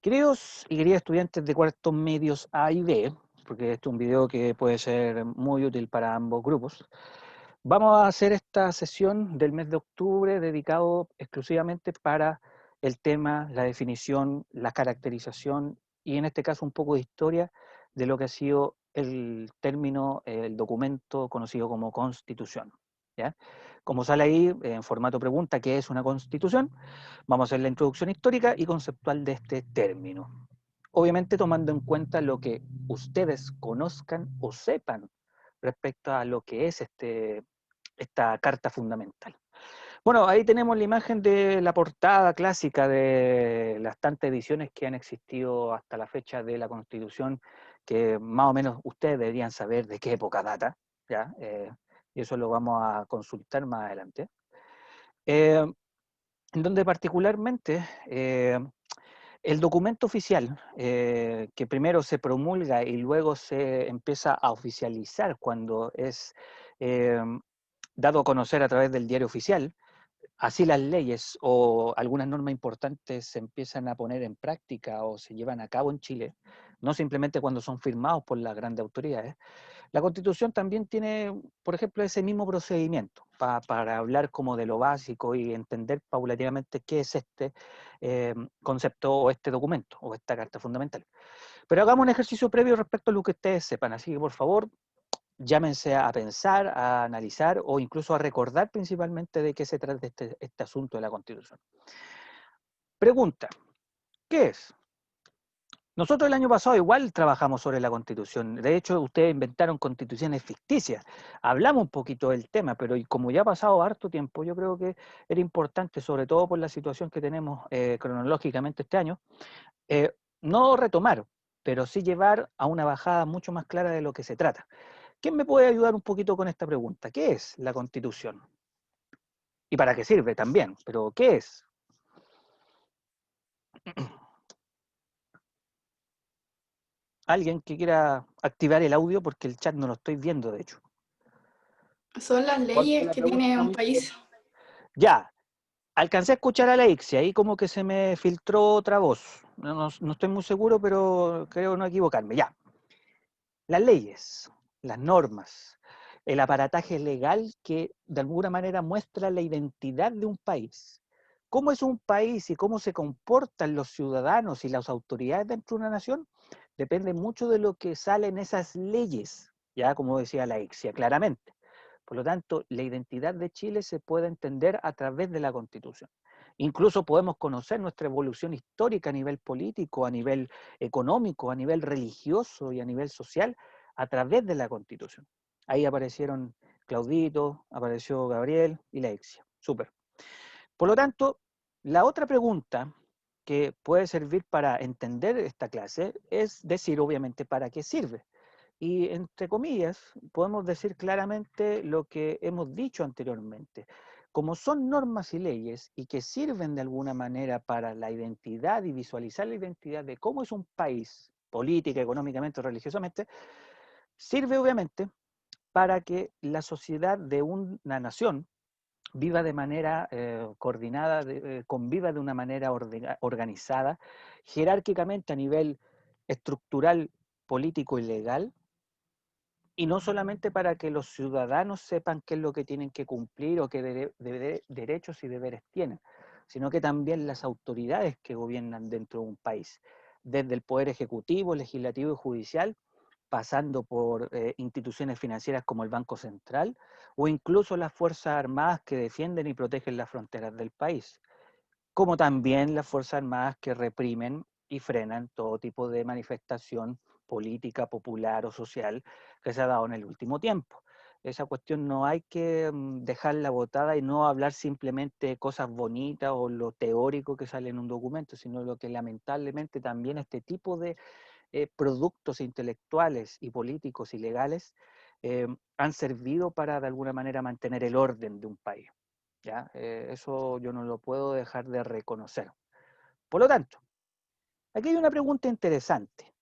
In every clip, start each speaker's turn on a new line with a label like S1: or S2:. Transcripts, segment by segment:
S1: Queridos y queridas estudiantes de cuartos medios A y B, porque este es un video que puede ser muy útil para ambos grupos, vamos a hacer esta sesión del mes de octubre dedicado exclusivamente para el tema, la definición, la caracterización y en este caso un poco de historia de lo que ha sido el término, el documento conocido como Constitución. ¿Ya? Como sale ahí en formato pregunta, ¿qué es una constitución? Vamos a hacer la introducción histórica y conceptual de este término. Obviamente tomando en cuenta lo que ustedes conozcan o sepan respecto a lo que es esta carta fundamental. Bueno, ahí tenemos la imagen de la portada clásica de las tantas ediciones que han existido hasta la fecha de la Constitución, que más o menos ustedes deberían saber de qué época data, ¿ya? Y eso lo vamos a consultar más adelante. En donde particularmente el documento oficial, que primero se promulga y luego se empieza a oficializar cuando es eh, dado a conocer a través del diario oficial, así las leyes o algunas normas importantes se empiezan a poner en práctica o se llevan a cabo en Chile, no simplemente cuando son firmados por las grandes autoridades. La Constitución también tiene, por ejemplo, ese mismo procedimiento para hablar como de lo básico y entender paulatinamente qué es este concepto o este documento o esta carta fundamental. Pero hagamos un ejercicio previo respecto a lo que ustedes sepan, así que por favor llámense a pensar, a analizar o incluso a recordar principalmente de qué se trata este asunto de la Constitución. Pregunta, ¿qué es? Nosotros el año pasado igual trabajamos sobre la Constitución. De hecho, ustedes inventaron constituciones ficticias. Hablamos un poquito del tema, pero como ya ha pasado harto tiempo, yo creo que era importante, sobre todo por la situación que tenemos cronológicamente este año, eh, no retomar, pero sí llevar a una bajada mucho más clara de lo que se trata. ¿Quién me puede ayudar un poquito con esta pregunta? ¿Qué es la Constitución? ¿Y para qué sirve también? Pero ¿qué es? Alguien que quiera activar el audio porque el chat no lo estoy viendo, de hecho.
S2: Son las
S1: ¿Cuál fue
S2: leyes
S1: la
S2: que
S1: pregunta,
S2: tiene un
S1: Mauricio?
S2: país.
S1: Ya, alcancé a escuchar a la Ixia, ahí como que se me filtró otra voz. No estoy muy seguro, pero creo no equivocarme. Ya, las leyes, las normas, el aparataje legal que de alguna manera muestra la identidad de un país. ¿Cómo es un país y cómo se comportan los ciudadanos y las autoridades dentro de una nación? Depende mucho de lo que sale en esas leyes, ya como decía la Ixia, claramente. Por lo tanto, la identidad de Chile se puede entender a través de la Constitución. Incluso podemos conocer nuestra evolución histórica a nivel político, a nivel económico, a nivel religioso y a nivel social a través de la Constitución. Ahí aparecieron Claudito, apareció Gabriel y la Ixia. Súper. Por lo tanto, la otra pregunta que puede servir para entender esta clase es decir, obviamente, para qué sirve. Y entre comillas, podemos decir claramente lo que hemos dicho anteriormente. Como son normas y leyes y que sirven de alguna manera para la identidad y visualizar la identidad de cómo es un país, política, económicamente o religiosamente, sirve obviamente para que la sociedad de una nación viva de manera coordinada, conviva de una manera organizada, jerárquicamente a nivel estructural, político y legal, y no solamente para que los ciudadanos sepan qué es lo que tienen que cumplir o qué derechos y deberes tienen, sino que también las autoridades que gobiernan dentro de un país, desde el poder ejecutivo, legislativo y judicial, pasando por instituciones financieras como el Banco Central o incluso las Fuerzas Armadas que defienden y protegen las fronteras del país, como también las Fuerzas Armadas que reprimen y frenan todo tipo de manifestación política, popular o social que se ha dado en el último tiempo. Esa cuestión no hay que dejarla botada y no hablar simplemente de cosas bonitas o lo teórico que sale en un documento, sino lo que lamentablemente también este tipo de productos intelectuales y políticos y legales han servido para de alguna manera mantener el orden de un país. ¿Ya? Eso yo no lo puedo dejar de reconocer. Por lo tanto, aquí hay una pregunta interesante.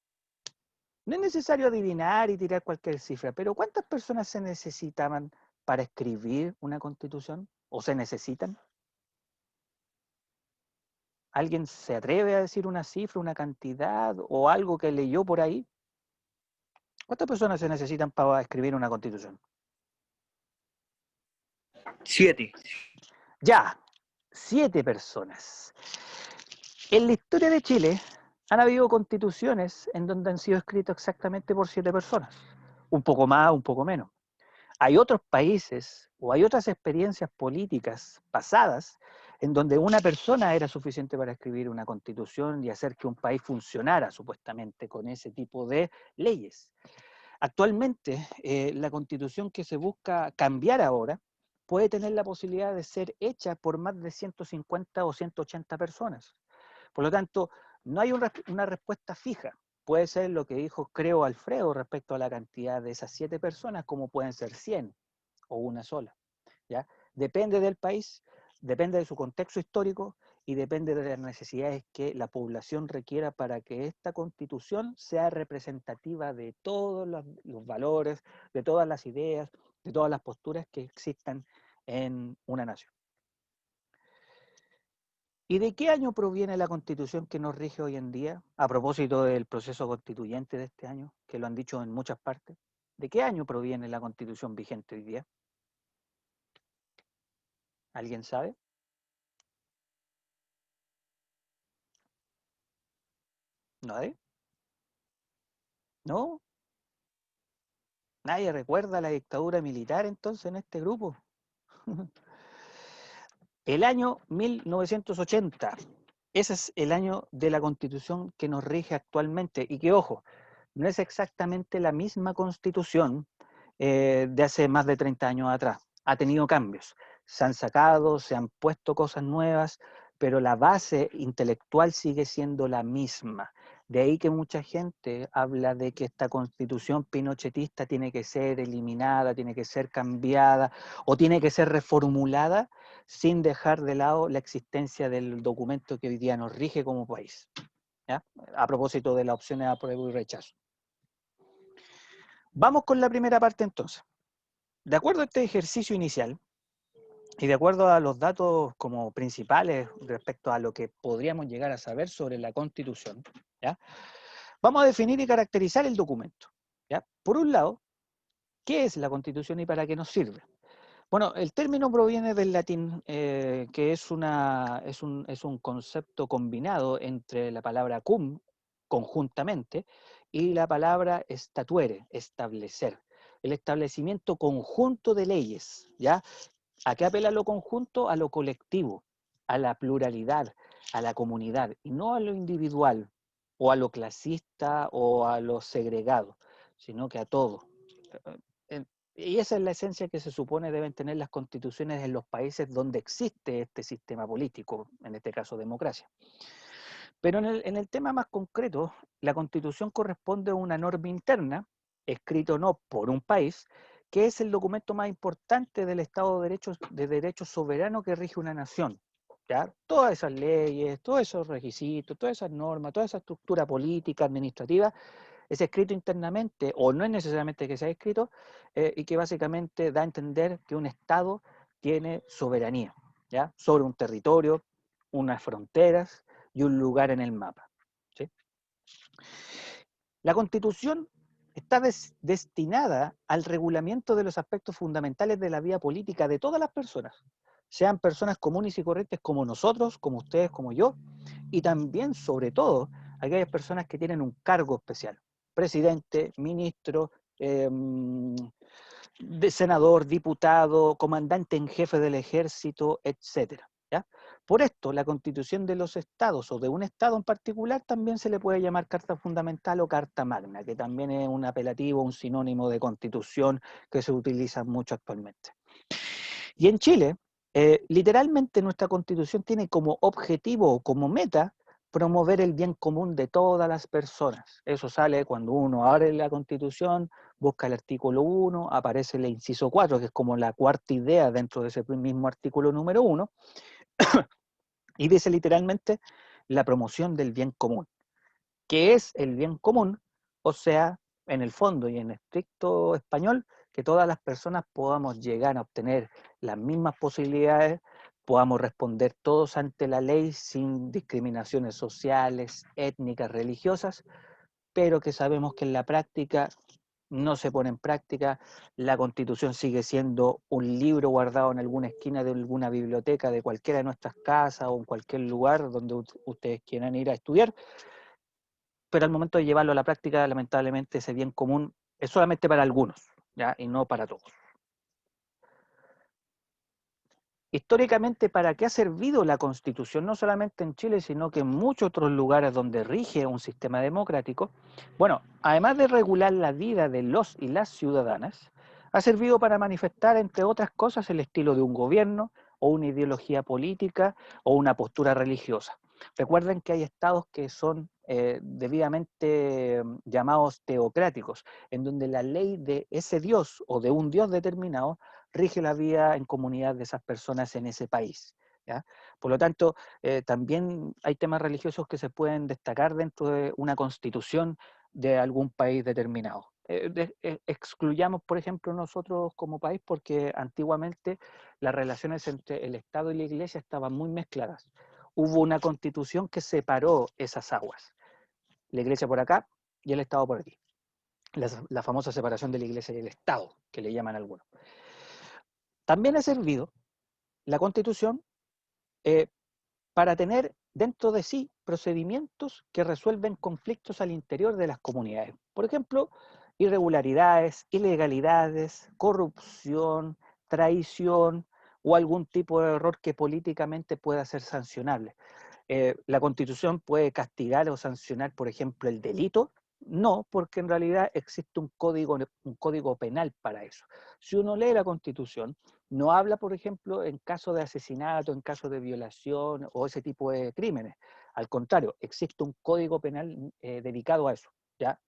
S1: No es necesario adivinar y tirar cualquier cifra, pero ¿cuántas personas se necesitaban para escribir una constitución? ¿O se necesitan? ¿Alguien se atreve a decir una cifra, una cantidad o algo que leyó por ahí? ¿Cuántas personas se necesitan para escribir una constitución?
S3: 7.
S1: Ya, 7 personas. En la historia de Chile han habido constituciones en donde han sido escritas exactamente por 7 personas. Un poco más, un poco menos. Hay otros países o hay otras experiencias políticas pasadas en donde una persona era suficiente para escribir una constitución y hacer que un país funcionara supuestamente con ese tipo de leyes. Actualmente, la constitución que se busca cambiar ahora puede tener la posibilidad de ser hecha por más de 150 o 180 personas. Por lo tanto, no hay una respuesta fija. Puede ser lo que dijo, creo, Alfredo respecto a la cantidad de esas 7 personas, como pueden ser 100 o una sola. ¿Ya? Depende del país, depende de su contexto histórico y depende de las necesidades que la población requiera para que esta constitución sea representativa de todos los valores, de todas las ideas, de todas las posturas que existan en una nación. ¿Y de qué año proviene la constitución que nos rige hoy en día? A propósito del proceso constituyente de este año, que lo han dicho en muchas partes. ¿De qué año proviene la constitución vigente hoy día? ¿Alguien sabe? ¿Nadie? ¿No? ¿Nadie recuerda la dictadura militar entonces en este grupo? El año 1980. Ese es el año de la constitución que nos rige actualmente y que, ojo, no es exactamente la misma constitución de hace más de 30 años atrás. Ha tenido cambios. Se han sacado, se han puesto cosas nuevas, pero la base intelectual sigue siendo la misma. De ahí que mucha gente habla de que esta constitución pinochetista tiene que ser eliminada, tiene que ser cambiada o tiene que ser reformulada sin dejar de lado la existencia del documento que hoy día nos rige como país. ¿Ya? A propósito de las opciones de apruebo y rechazo. Vamos con la primera parte entonces. De acuerdo a este ejercicio inicial, y de acuerdo a los datos como principales respecto a lo que podríamos llegar a saber sobre la Constitución, ¿ya? Vamos a definir y caracterizar el documento. ¿Ya? Por un lado, ¿qué es la Constitución y para qué nos sirve? Bueno, el término proviene del latín, que es un concepto combinado entre la palabra cum, conjuntamente, y la palabra statuere, establecer. El establecimiento conjunto de leyes, ¿ya? ¿A qué apela lo conjunto? A lo colectivo, a la pluralidad, a la comunidad, y no a lo individual, o a lo clasista, o a lo segregado, sino que a todo. Y esa es la esencia que se supone deben tener las constituciones en los países donde existe este sistema político, en este caso democracia. Pero en el tema más concreto, la constitución corresponde a una norma interna, escrito no por un país, que es el documento más importante del Estado de derecho soberano que rige una nación. ¿Ya? Todas esas leyes, todos esos requisitos, todas esas normas, toda esa estructura política, administrativa, es escrito internamente, o no es necesariamente que sea escrito, y que básicamente da a entender que un Estado tiene soberanía, ¿ya? Sobre un territorio, unas fronteras y un lugar en el mapa. ¿Sí? La Constitución está destinada al regulamiento de los aspectos fundamentales de la vida política de todas las personas, sean personas comunes y corrientes como nosotros, como ustedes, como yo, y también, sobre todo, aquellas personas que tienen un cargo especial, presidente, ministro, de senador, diputado, comandante en jefe del ejército, etcétera. ¿Ya? Por esto, la constitución de los estados o de un estado en particular también se le puede llamar carta fundamental o carta magna, que también es un apelativo, un sinónimo de constitución que se utiliza mucho actualmente. Y en Chile, literalmente nuestra constitución tiene como objetivo o como meta promover el bien común de todas las personas. Eso sale cuando uno abre la constitución, busca el artículo 1, aparece el inciso 4, que es como la cuarta idea dentro de ese mismo artículo número 1, y dice literalmente la promoción del bien común. ¿Qué es el bien común? O sea, en el fondo y en estricto español, que todas las personas podamos llegar a obtener las mismas posibilidades podamos responder todos ante la ley sin discriminaciones sociales, étnicas, religiosas, pero que sabemos que en la práctica no se pone en práctica. La Constitución sigue siendo un libro guardado en alguna esquina de alguna biblioteca de cualquiera de nuestras casas o en cualquier lugar donde ustedes quieran ir a estudiar, pero al momento de llevarlo a la práctica, lamentablemente ese bien común es solamente para algunos, ¿ya? Y no para todos. Históricamente, ¿para qué ha servido la Constitución? No solamente en Chile, sino que en muchos otros lugares donde rige un sistema democrático. Bueno, además de regular la vida de los y las ciudadanas, ha servido para manifestar, entre otras cosas, el estilo de un gobierno o una ideología política o una postura religiosa. Recuerden que hay estados que son debidamente llamados teocráticos, en donde la ley de ese dios o de un dios determinado rige la vida en comunidad de esas personas en ese país, ¿ya? Por lo tanto, también hay temas religiosos que se pueden destacar dentro de una constitución de algún país determinado. Excluyamos, por ejemplo, nosotros como país, porque antiguamente las relaciones entre el Estado y la Iglesia estaban muy mezcladas. Hubo una constitución que separó esas aguas, la Iglesia por acá y el Estado por aquí. La famosa separación de la Iglesia y el Estado, que le llaman algunos. También ha servido la Constitución eh, para tener dentro de sí procedimientos que resuelven conflictos al interior de las comunidades. Por ejemplo, irregularidades, ilegalidades, corrupción, traición o algún tipo de error que políticamente pueda ser sancionable. ¿La Constitución puede castigar o sancionar, por ejemplo, el delito? No, porque en realidad existe un código penal para eso. Si uno lee la Constitución, no habla, por ejemplo, en caso de asesinato, en caso de violación o ese tipo de crímenes. Al contrario, existe un código penal dedicado a eso, ¿ya?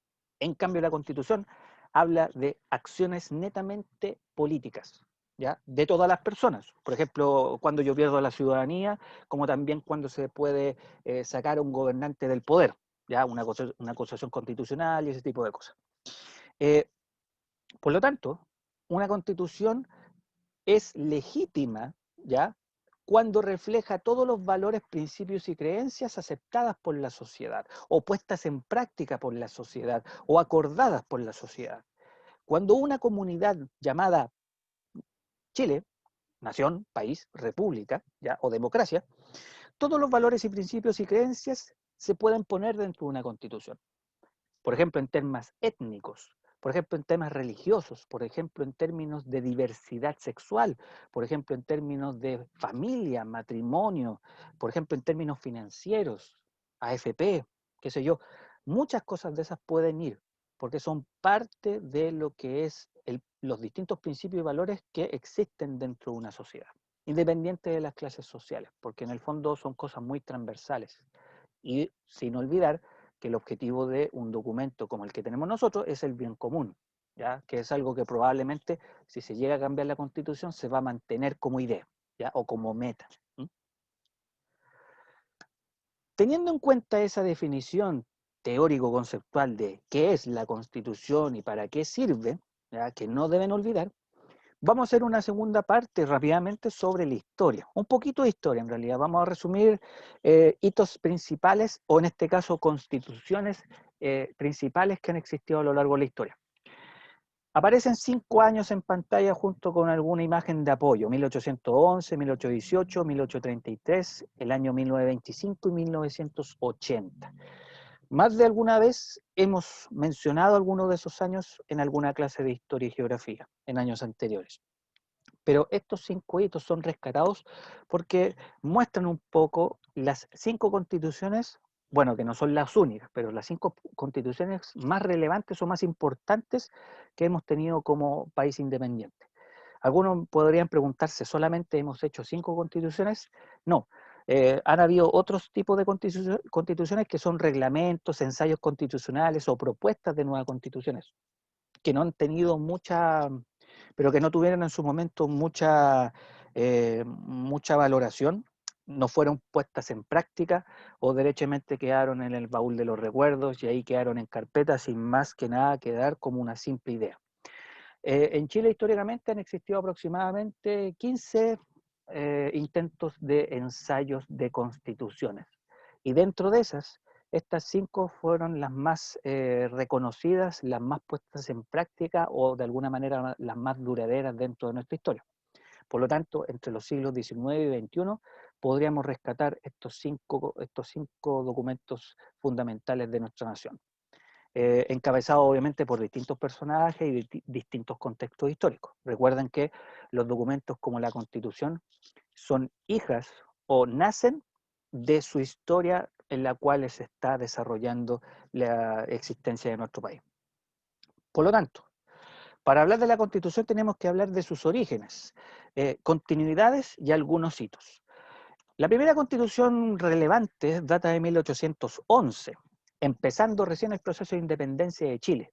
S1: En cambio, la Constitución habla de acciones netamente políticas, ¿ya? De todas las personas. Por ejemplo, cuando yo pierdo la ciudadanía, como también cuando se puede sacar a un gobernante del poder, ¿ya? Una acusación constitucional y ese tipo de cosas. Eh, por lo tanto, una constitución es legítima, ¿ya? Cuando refleja todos los valores, principios y creencias aceptadas por la sociedad, o puestas en práctica por la sociedad, o acordadas por la sociedad. Cuando una comunidad llamada Chile, nación, país, república, ¿ya? O democracia, todos los valores y principios y creencias se pueden poner dentro de una constitución. Por ejemplo, en temas étnicos, por ejemplo, en temas religiosos, por ejemplo, en términos de diversidad sexual, por ejemplo, en términos de familia, matrimonio, por ejemplo, en términos financieros, AFP, qué sé yo. Muchas cosas de esas pueden ir, porque son parte de lo que es los distintos principios y valores que existen dentro de una sociedad, independiente de las clases sociales, porque en el fondo son cosas muy transversales. Y sin olvidar que el objetivo de un documento como el que tenemos nosotros es el bien común, ¿ya? Que es algo que probablemente, si se llega a cambiar la Constitución, se va a mantener como idea, ¿ya? O como meta. ¿Mm? Teniendo en cuenta esa definición teórico-conceptual de qué es la Constitución y para qué sirve, ¿ya? Que no deben olvidar, vamos a hacer una segunda parte rápidamente sobre la historia. Un poquito de historia en realidad. Vamos a resumir hitos principales, o en este caso constituciones principales que han existido a lo largo de la historia. Aparecen 5 años en pantalla junto con alguna imagen de apoyo: 1811, 1818, 1833, el año 1925 y 1980. Más de alguna vez hemos mencionado algunos de esos años en alguna clase de historia y geografía en años anteriores. Pero estos 5 hitos son rescatados porque muestran un poco las 5 constituciones, bueno, que no son las únicas, pero las 5 constituciones más relevantes o más importantes que hemos tenido como país independiente. Algunos podrían preguntarse, ¿solamente hemos hecho 5 constituciones? No, han habido otros tipos de constituciones que son reglamentos, ensayos constitucionales o propuestas de nuevas constituciones, que no han tenido mucha, pero que no tuvieron en su momento mucha valoración, no fueron puestas en práctica o derechamente quedaron en el baúl de los recuerdos y ahí quedaron en carpeta sin más que nada quedar como una simple idea. En Chile históricamente han existido aproximadamente 15 intentos de ensayos de constituciones. Y dentro de esas, estas 5 fueron las más reconocidas, las más puestas en práctica o de alguna manera las más duraderas dentro de nuestra historia. Por lo tanto, entre los siglos XIX y XXI podríamos rescatar estos cinco documentos fundamentales de nuestra nación. Encabezados obviamente por distintos personajes y distintos contextos históricos. Recuerden que los documentos como la Constitución son hijas o nacen de su historia en la cual se está desarrollando la existencia de nuestro país. Por lo tanto, para hablar de la Constitución tenemos que hablar de sus orígenes, continuidades y algunos hitos. La primera Constitución relevante data de 1811, empezando recién el proceso de independencia de Chile.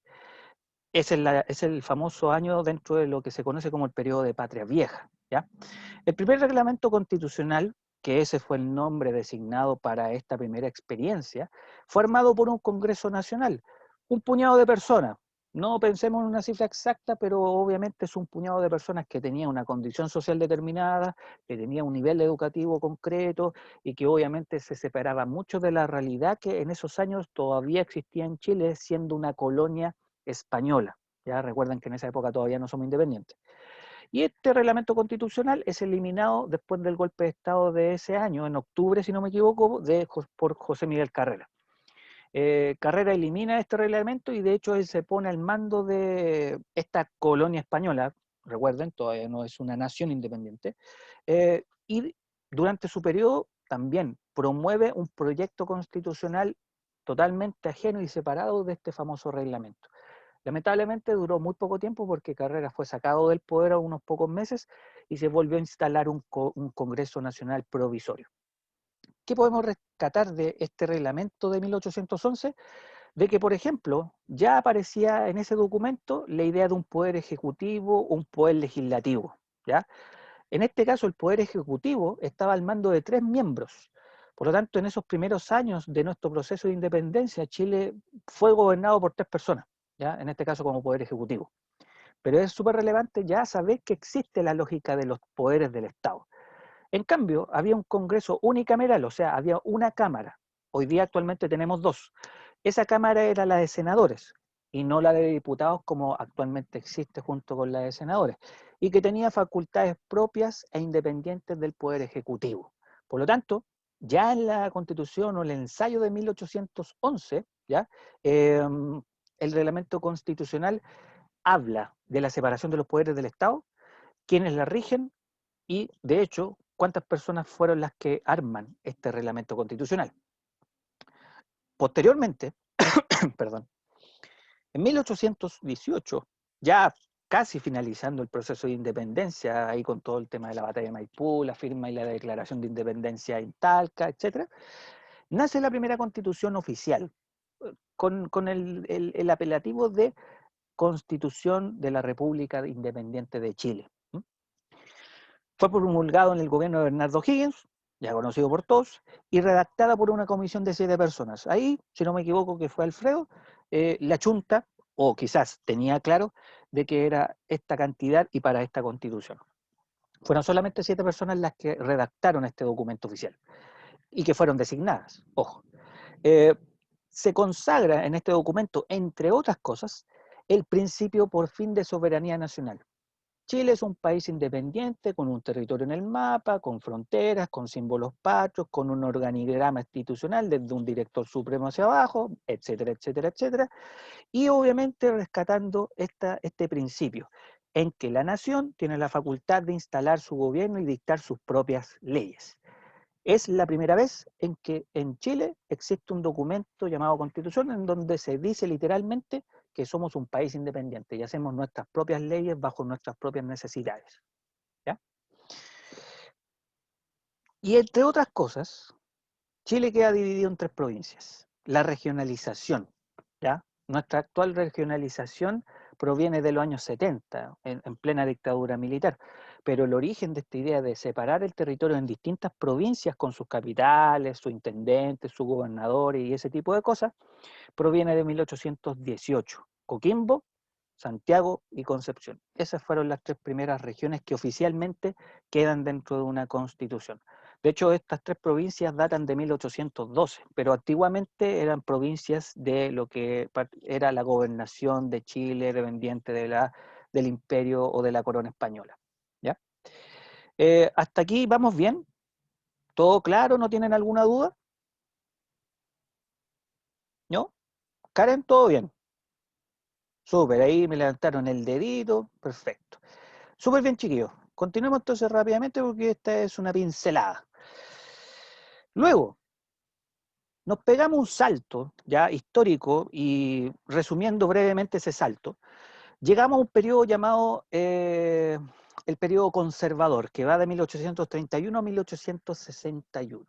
S1: Es el famoso año dentro de lo que se conoce como el periodo de Patria Vieja, ¿ya? El primer reglamento constitucional, que ese fue el nombre designado para esta primera experiencia, fue armado por un Congreso Nacional, un puñado de personas. No pensemos en una cifra exacta, pero obviamente es un puñado de personas que tenían una condición social determinada, que tenían un nivel educativo concreto y que obviamente se separaba mucho de la realidad que en esos años todavía existía en Chile, siendo una colonia española. Ya recuerden que en esa época todavía no somos independientes. Y este reglamento constitucional es eliminado después del golpe de Estado de ese año, en octubre, si no me equivoco, por José Miguel Carrera. Carrera elimina este reglamento y de hecho él se pone al mando de esta colonia española, recuerden, todavía no es una nación independiente, y durante su periodo también promueve un proyecto constitucional totalmente ajeno y separado de este famoso reglamento. Lamentablemente duró muy poco tiempo porque Carrera fue sacado del poder a unos pocos meses y se volvió a instalar un Congreso Nacional provisorio. ¿Qué podemos rescatar de este reglamento de 1811? De que, por ejemplo, ya aparecía en ese documento la idea de un poder ejecutivo, un poder legislativo, ¿ya? En este caso, el poder ejecutivo estaba al mando de 3 miembros. Por lo tanto, en esos primeros años de nuestro proceso de independencia, Chile fue gobernado por 3 personas, ¿ya? En este caso como poder ejecutivo. Pero es súper relevante ya saber que existe la lógica de los poderes del Estado. En cambio, había un Congreso unicameral, o sea, había una Cámara. Hoy día actualmente tenemos 2. Esa Cámara era la de senadores y no la de diputados como actualmente existe junto con la de senadores, y que tenía facultades propias e independientes del Poder Ejecutivo. Por lo tanto, ya en la Constitución o el ensayo de 1811, ¿ya? El reglamento constitucional habla de la separación de los poderes del Estado, quienes la rigen y, de hecho, cuántas personas fueron las que arman este reglamento constitucional. Posteriormente, perdón, en 1818, ya casi finalizando el proceso de independencia, ahí con todo el tema de la batalla de Maipú, la firma y la declaración de independencia en Talca, etc., nace la primera constitución oficial, con el apelativo de Constitución de la República Independiente de Chile. Fue promulgado en el gobierno de Bernardo Higgins, ya conocido por todos, y redactada por una comisión de 7 personas. Ahí, si no me equivoco, que fue Alfredo, la chunta, o quizás tenía claro, de que era esta cantidad y para esta constitución. Fueron solamente 7 personas las que redactaron este documento oficial y que fueron designadas, ojo. Se consagra en este documento, entre otras cosas, el principio por fin de soberanía nacional. Chile es un país independiente, con un territorio en el mapa, con fronteras, con símbolos patrios, con un organigrama institucional desde un director supremo hacia abajo, etcétera, etcétera, etcétera. Y obviamente rescatando este principio, en que la nación tiene la facultad de instalar su gobierno y dictar sus propias leyes. Es la primera vez en que en Chile existe un documento llamado Constitución en donde se dice literalmente que somos un país independiente y hacemos nuestras propias leyes bajo nuestras propias necesidades, ¿ya? Y entre otras cosas, Chile queda dividido en 3 provincias. La regionalización, ¿ya? Nuestra actual regionalización proviene de los años 70, en plena dictadura militar, pero el origen de esta idea de separar el territorio en distintas provincias con sus capitales, sus intendentes, sus gobernadores y ese tipo de cosas, proviene de 1818. Coquimbo, Santiago y Concepción. Esas fueron las tres primeras regiones que oficialmente quedan dentro de una constitución. De hecho, estas tres provincias datan de 1812, pero antiguamente eran provincias de lo que era la gobernación de Chile, dependiente del imperio o de la corona española. ¿Ya? ¿Hasta aquí vamos bien? ¿Todo claro? ¿No tienen alguna duda? ¿No? Karen, ¿todo bien? Súper, ahí me levantaron el dedito, perfecto. Súper bien, chiquillos. Continuemos entonces rápidamente porque esta es una pincelada. Luego, nos pegamos un salto ya histórico y resumiendo brevemente ese salto, llegamos a un periodo llamado el periodo conservador, que va de 1831 a 1861.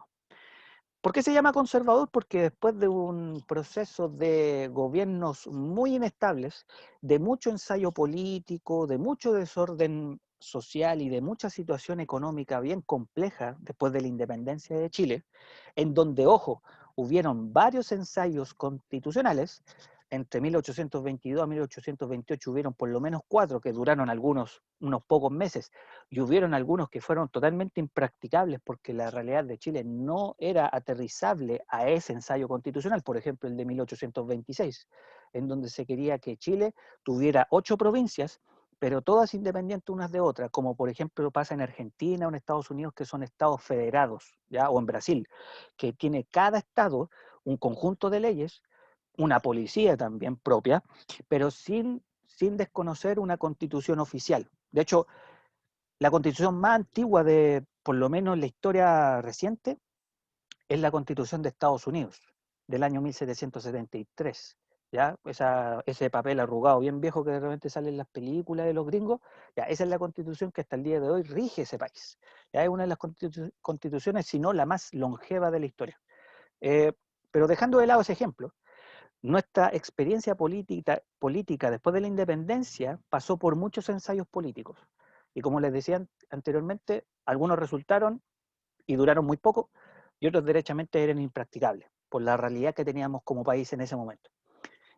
S1: ¿Por qué se llama conservador? Porque después de un proceso de gobiernos muy inestables, de mucho ensayo político, de mucho desorden social y de mucha situación económica bien compleja después de la independencia de Chile, en donde, ojo, hubieron varios ensayos constitucionales, entre 1822 a 1828 hubieron por lo menos 4 que duraron unos pocos meses, y hubieron algunos que fueron totalmente impracticables porque la realidad de Chile no era aterrizable a ese ensayo constitucional, por ejemplo el de 1826, en donde se quería que Chile tuviera 8 provincias, pero todas independientes unas de otras, como por ejemplo pasa en Argentina o en Estados Unidos, que son estados federados, ¿ya? O en Brasil, que tiene cada estado un conjunto de leyes, una policía también propia, pero sin desconocer una constitución oficial. De hecho, la constitución más antigua de, por lo menos en la historia reciente, es la constitución de Estados Unidos, del año 1773. ¿Ya? Ese papel arrugado, bien viejo que de repente sale en las películas de los gringos, ya, esa es la constitución que hasta el día de hoy rige ese país. Ya es una de las constituciones, si no la más longeva de la historia. Pero dejando de lado ese ejemplo, nuestra experiencia política después de la independencia pasó por muchos ensayos políticos. Y como les decía anteriormente, algunos resultaron y duraron muy poco, y otros derechamente eran impracticables, por la realidad que teníamos como país en ese momento.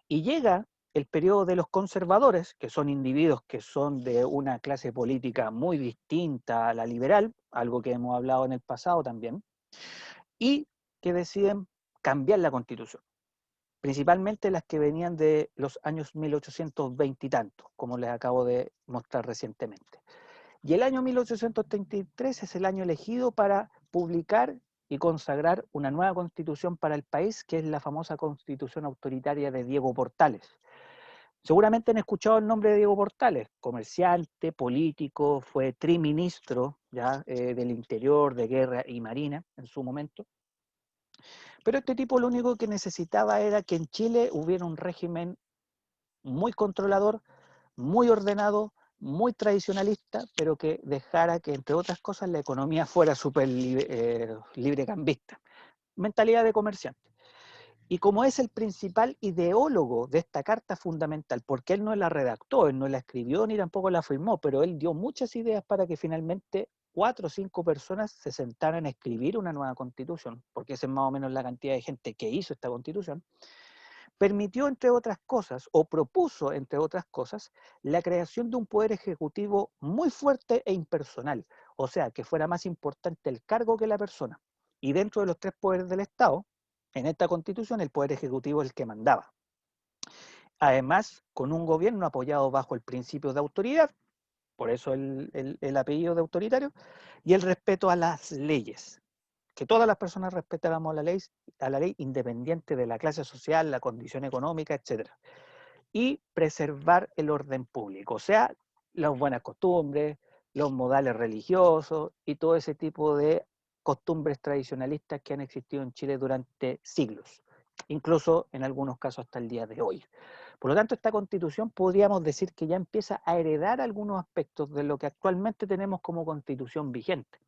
S1: Y llega el periodo de los conservadores, que son individuos que son de una clase política muy distinta a la liberal, algo que hemos hablado en el pasado también, y que deciden cambiar la constitución, principalmente las que venían de los años 1820 y tantos, como les acabo de mostrar recientemente. Y el año 1833 es el año elegido para publicar y consagrar una nueva constitución para el país, que es la famosa constitución autoritaria de Diego Portales. Seguramente han escuchado el nombre de Diego Portales, comerciante, político, fue triministro ya, del Interior, de Guerra y Marina en su momento. Pero este tipo lo único que necesitaba era que en Chile hubiera un régimen muy controlador, muy ordenado, muy tradicionalista, pero que dejara que, entre otras cosas, la economía fuera súper librecambista. Mentalidad de comerciante. Y como es el principal ideólogo de esta carta fundamental, porque él no la redactó, él no la escribió ni tampoco la firmó, pero él dio muchas ideas para que finalmente 4 o 5 personas se sentaran a escribir una nueva constitución, porque esa es más o menos la cantidad de gente que hizo esta constitución, permitió, entre otras cosas, o propuso, entre otras cosas, la creación de un poder ejecutivo muy fuerte e impersonal, o sea, que fuera más importante el cargo que la persona. Y dentro de los 3 poderes del Estado, en esta constitución, el poder ejecutivo es el que mandaba. Además, con un gobierno apoyado bajo el principio de autoridad, por eso el apellido de autoritario, y el respeto a las leyes, que todas las personas respetáramos a la ley independiente de la clase social, la condición económica, etc. Y preservar el orden público, o sea, las buenas costumbres, los modales religiosos y todo ese tipo de costumbres tradicionalistas que han existido en Chile durante siglos, incluso en algunos casos hasta el día de hoy. Por lo tanto, esta constitución podríamos decir que ya empieza a heredar algunos aspectos de lo que actualmente tenemos como constitución vigente.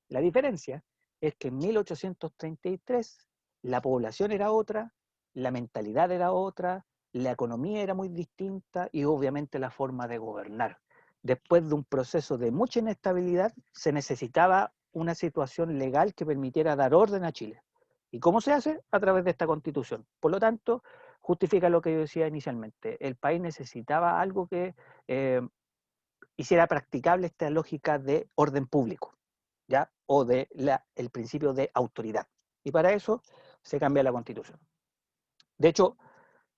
S1: La diferencia es que en 1833 la población era otra, la mentalidad era otra, la economía era muy distinta y obviamente la forma de gobernar. Después de un proceso de mucha inestabilidad, se necesitaba una situación legal que permitiera dar orden a Chile. ¿Y cómo se hace? A través de esta constitución. Por lo tanto, justifica lo que yo decía inicialmente. El país necesitaba algo que hiciera practicable esta lógica de orden público, ¿ya? O de el principio de autoridad. Y para eso se cambia la Constitución. De hecho,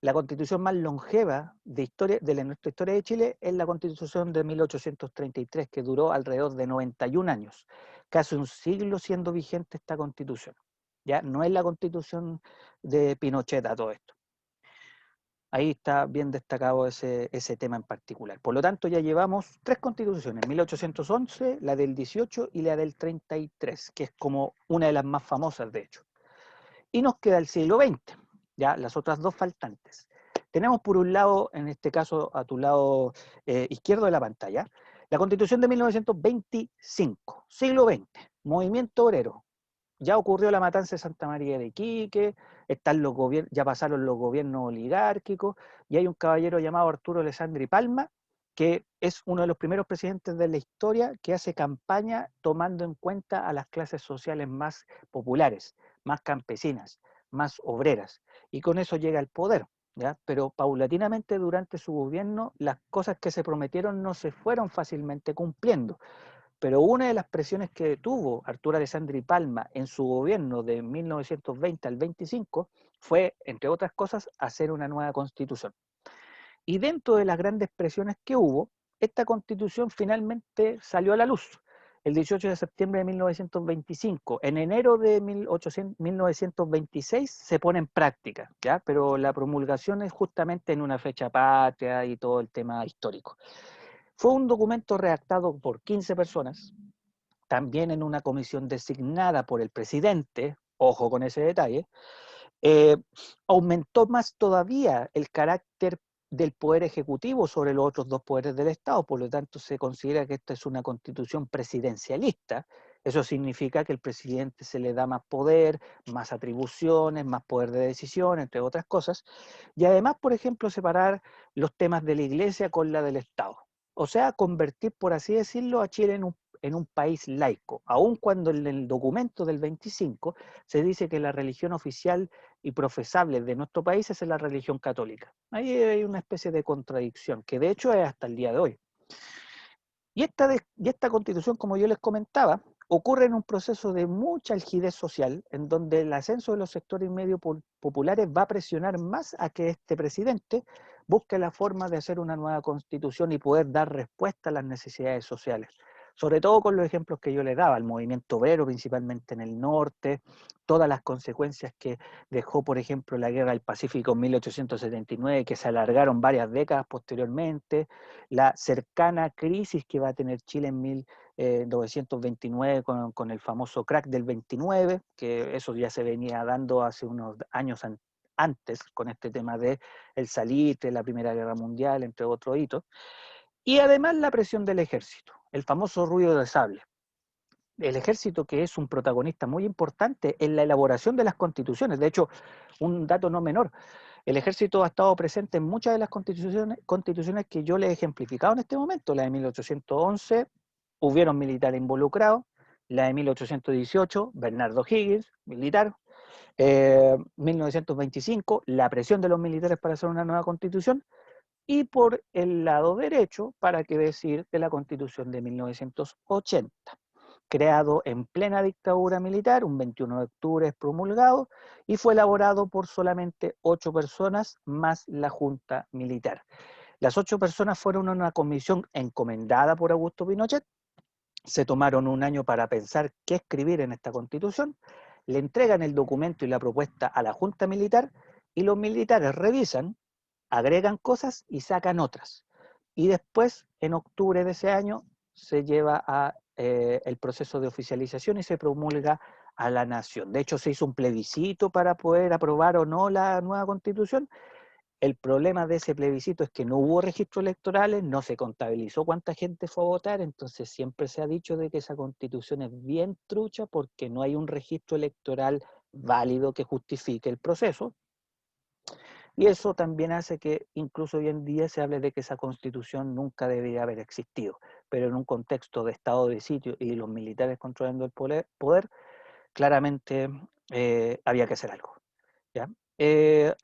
S1: la Constitución más longeva de nuestra historia de Chile es la Constitución de 1833, que duró alrededor de 91 años, casi un siglo siendo vigente esta Constitución. ¿Ya? No es la Constitución de Pinochet a todo esto. Ahí está bien destacado ese tema en particular. Por lo tanto, ya llevamos 3 constituciones, 1811, la del 18 y la del 33, que es como una de las más famosas, de hecho. Y nos queda el siglo XX, ya las otras 2 faltantes. Tenemos por un lado, en este caso a tu lado izquierdo de la pantalla, la Constitución de 1925, siglo XX, movimiento obrero. Ya ocurrió la matanza de Santa María de Iquique, ya pasaron los gobiernos oligárquicos, y hay un caballero llamado Arturo Alessandri Palma, que es uno de los primeros presidentes de la historia que hace campaña tomando en cuenta a las clases sociales más populares, más campesinas, más obreras, y con eso llega al poder. ¿Ya? Pero paulatinamente durante su gobierno las cosas que se prometieron no se fueron fácilmente cumpliendo. Pero una de las presiones que tuvo Arturo Alessandri Palma en su gobierno de 1920 al 25 fue, entre otras cosas, hacer una nueva constitución. Y dentro de las grandes presiones que hubo, esta constitución finalmente salió a la luz el 18 de septiembre de 1925. En enero de 1926 se pone en práctica, ¿ya? Pero la promulgación es justamente en una fecha patria y todo el tema histórico. Fue un documento redactado por 15 personas, también en una comisión designada por el presidente, ojo con ese detalle. eh, Aumentó más todavía el carácter del poder ejecutivo sobre los otros 2 poderes del Estado, por lo tanto se considera que esta es una constitución presidencialista. Eso significa que al presidente se le da más poder, más atribuciones, más poder de decisión, entre otras cosas, y además, por ejemplo, separar los temas de la Iglesia con la del Estado. O sea, convertir, por así decirlo, a Chile en un país laico, aun cuando en el documento del 25 se dice que la religión oficial y profesable de nuestro país es la religión católica. Ahí hay una especie de contradicción, que de hecho es hasta el día de hoy. Y esta constitución, como yo les comentaba, ocurre en un proceso de mucha algidez social, en donde el ascenso de los sectores medios populares va a presionar más a que este presidente busque la forma de hacer una nueva constitución y poder dar respuesta a las necesidades sociales. Sobre todo con los ejemplos que yo le daba, el movimiento obrero, principalmente en el norte, todas las consecuencias que dejó, por ejemplo, la Guerra del Pacífico en 1879, que se alargaron varias décadas posteriormente, la cercana crisis que va a tener Chile en 1929 con el famoso crack del 29, que eso ya se venía dando hace unos años antes con este tema de el salitre, la Primera Guerra Mundial, entre otros hitos, y además la presión del ejército, el famoso ruido de sable. El ejército, que es un protagonista muy importante en la elaboración de las constituciones. De hecho, un dato no menor, el ejército ha estado presente en muchas de las constituciones que yo les he ejemplificado en este momento. La de 1811, hubieron militares involucrados. La de 1818, Bernardo Higgins, militar. 1925, la presión de los militares para hacer una nueva constitución. Y por el lado derecho, para qué decir de la constitución de 1980, creado en plena dictadura militar, un 21 de octubre es promulgado, y fue elaborado por solamente 8 personas más la Junta Militar. Las 8 personas fueron una comisión encomendada por Augusto Pinochet, se tomaron un año para pensar qué escribir en esta constitución, le entregan el documento y la propuesta a la Junta Militar, y los militares revisan, agregan cosas y sacan otras. Y después, en octubre de ese año, se lleva a el proceso de oficialización y se promulga a la nación. De hecho, se hizo un plebiscito para poder aprobar o no la nueva constitución. El problema de ese plebiscito es que no hubo registros electorales, no se contabilizó cuánta gente fue a votar, entonces siempre se ha dicho de que esa constitución es bien trucha porque no hay un registro electoral válido que justifique el proceso. Y eso también hace que incluso hoy en día se hable de que esa constitución nunca debería haber existido, pero en un contexto de estado de sitio y los militares controlando el poder claramente había que hacer algo. ¿Ya?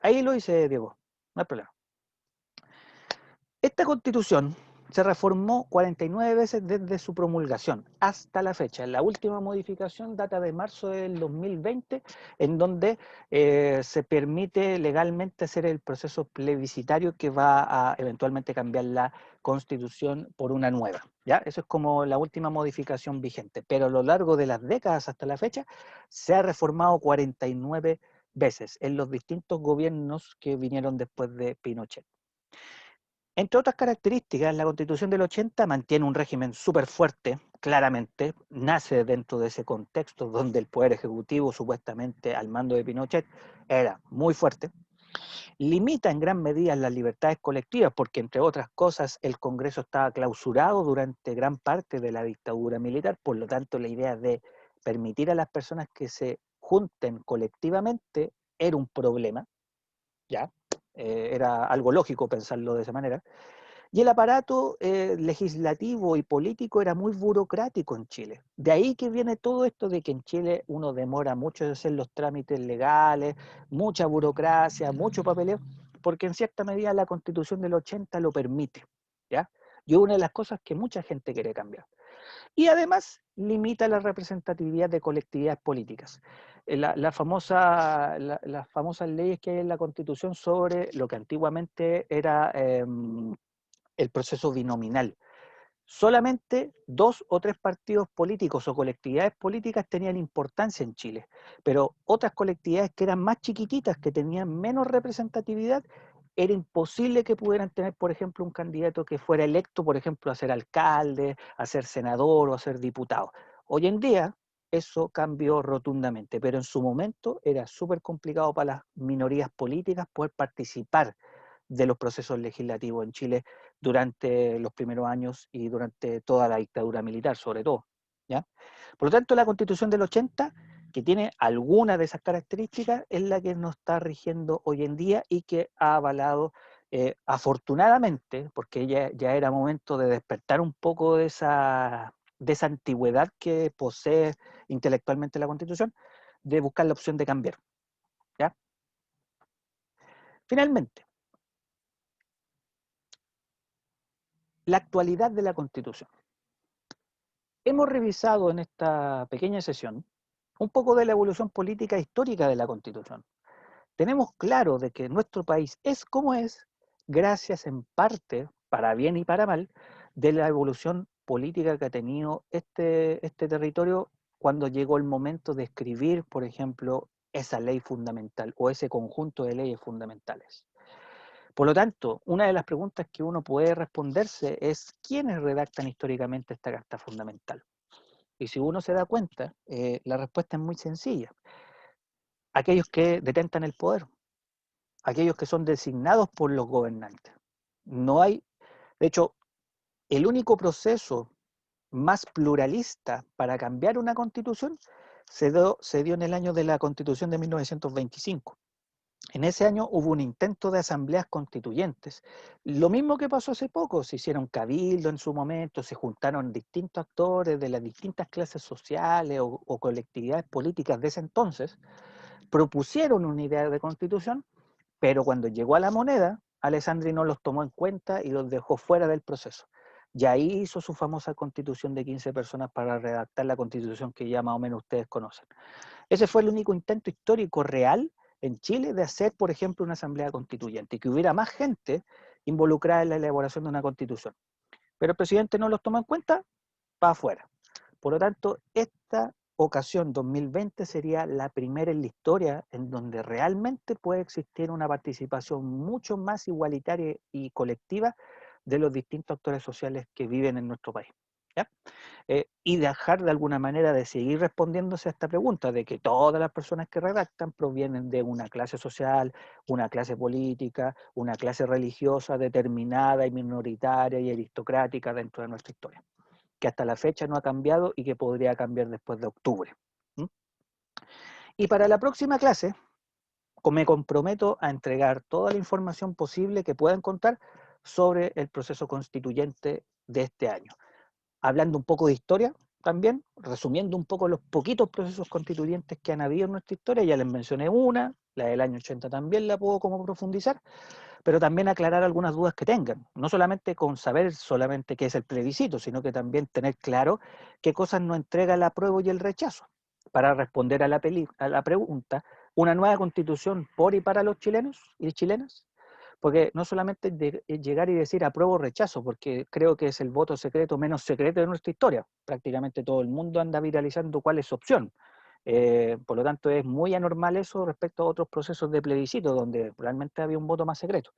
S1: Ahí lo hice, Diego, no hay problema. Esta constitución se reformó 49 veces desde su promulgación hasta la fecha. La última modificación data de marzo del 2020, en donde se permite legalmente hacer el proceso plebiscitario que va a eventualmente cambiar la constitución por una nueva. ¿Ya? Eso es como la última modificación vigente, pero a lo largo de las décadas hasta la fecha se ha reformado 49 veces en los distintos gobiernos que vinieron después de Pinochet. Entre otras características, la Constitución del 80 mantiene un régimen súper fuerte, claramente, nace dentro de ese contexto donde el Poder Ejecutivo, supuestamente al mando de Pinochet, era muy fuerte, limita en gran medida las libertades colectivas, porque entre otras cosas el Congreso estaba clausurado durante gran parte de la dictadura militar, por lo tanto la idea de permitir a las personas que se junten colectivamente era un problema, ¿ya? Era algo lógico pensarlo de esa manera. Y el aparato legislativo y político era muy burocrático en Chile. De ahí que viene todo esto de que en Chile uno demora mucho en hacer los trámites legales, mucha burocracia, mucho papeleo, porque en cierta medida la Constitución del 80 lo permite, ¿ya? Y es una de las cosas que mucha gente quiere cambiar. Y además limita la representatividad de colectividades políticas. Las famosas leyes que hay en la Constitución sobre lo que antiguamente era el proceso binominal. Solamente 2 o 3 partidos políticos o colectividades políticas tenían importancia en Chile, pero otras colectividades que eran más chiquititas, que tenían menos representatividad, era imposible que pudieran tener, por ejemplo, un candidato que fuera electo, por ejemplo, a ser alcalde, a ser senador o a ser diputado. Hoy en día eso cambió rotundamente, pero en su momento era súper complicado para las minorías políticas poder participar de los procesos legislativos en Chile durante los primeros años y durante toda la dictadura militar, sobre todo, ¿ya? Por lo tanto, la Constitución del 80, que tiene alguna de esas características, es la que nos está rigiendo hoy en día y que ha avalado, afortunadamente, porque ya era momento de despertar un poco de esa antigüedad que posee intelectualmente la Constitución, de buscar la opción de cambiar, ¿ya? Finalmente, la actualidad de la Constitución. Hemos revisado en esta pequeña sesión un poco de la evolución política e histórica de la Constitución. Tenemos claro de que nuestro país es como es gracias en parte, para bien y para mal, de la evolución política que ha tenido este territorio cuando llegó el momento de escribir, por ejemplo, esa ley fundamental o ese conjunto de leyes fundamentales. Por lo tanto, una de las preguntas que uno puede responderse es ¿quiénes redactan históricamente esta Carta Fundamental? Y si uno se da cuenta, la respuesta es muy sencilla. Aquellos que detentan el poder, aquellos que son designados por los gobernantes. No hay, de hecho, el único proceso más pluralista para cambiar una constitución se dio en el año de la Constitución de 1925. En ese año hubo un intento de asambleas constituyentes. Lo mismo que pasó hace poco, se hicieron cabildo en su momento, se juntaron distintos actores de las distintas clases sociales o colectividades políticas de ese entonces, propusieron una idea de constitución, pero cuando llegó a la moneda, Alessandri no los tomó en cuenta y los dejó fuera del proceso. Y ahí hizo su famosa constitución de 15 personas para redactar la constitución que ya más o menos ustedes conocen. Ese fue el único intento histórico real en Chile de hacer, por ejemplo, una asamblea constituyente y que hubiera más gente involucrada en la elaboración de una constitución. Pero el presidente no los tomó en cuenta, para afuera. Por lo tanto, esta ocasión 2020 sería la primera en la historia en donde realmente puede existir una participación mucho más igualitaria y colectiva de los distintos actores sociales que viven en nuestro país. ¿Ya? Y dejar de alguna manera de seguir respondiéndose a esta pregunta de que todas las personas que redactan provienen de una clase social, una clase política, una clase religiosa determinada y minoritaria y aristocrática dentro de nuestra historia, que hasta la fecha no ha cambiado y que podría cambiar después de octubre. ¿Mm? Y para la próxima clase me comprometo a entregar toda la información posible que pueda encontrar sobre el proceso constituyente de este año, hablando un poco de historia, también, resumiendo un poco los poquitos procesos constituyentes que han habido en nuestra historia, ya les mencioné una, la del año 80 también la puedo como profundizar, pero también aclarar algunas dudas que tengan, no solamente con saber solamente qué es el plebiscito, sino que también tener claro qué cosas nos entrega el apruebo y el rechazo, para responder a la pregunta, ¿una nueva constitución por y para los chilenos y chilenas? Porque no solamente llegar y decir apruebo o rechazo, porque creo que es el voto secreto menos secreto de nuestra historia. Prácticamente todo el mundo anda viralizando cuál es su opción. Por lo tanto, es muy anormal eso respecto a otros procesos de plebiscito, donde realmente había un voto más secreto.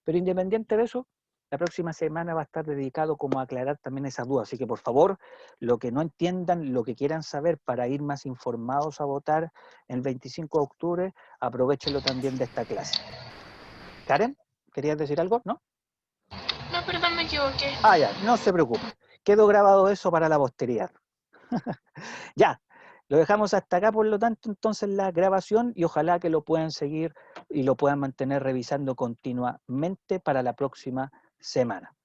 S1: Pero independiente de eso, la próxima semana va a estar dedicado como a aclarar también esas dudas. Así que por favor, lo que no entiendan, lo que quieran saber para ir más informados a votar el 25 de octubre, aprovechenlo también de esta clase. Karen, ¿querías decir algo? ¿No?
S2: No, perdón, me equivoqué.
S1: Ah, ya, no se preocupe. Quedó grabado eso para la posteridad. Ya, lo dejamos hasta acá, por lo tanto, entonces la grabación y ojalá que lo puedan seguir y lo puedan mantener revisando continuamente para la próxima semana.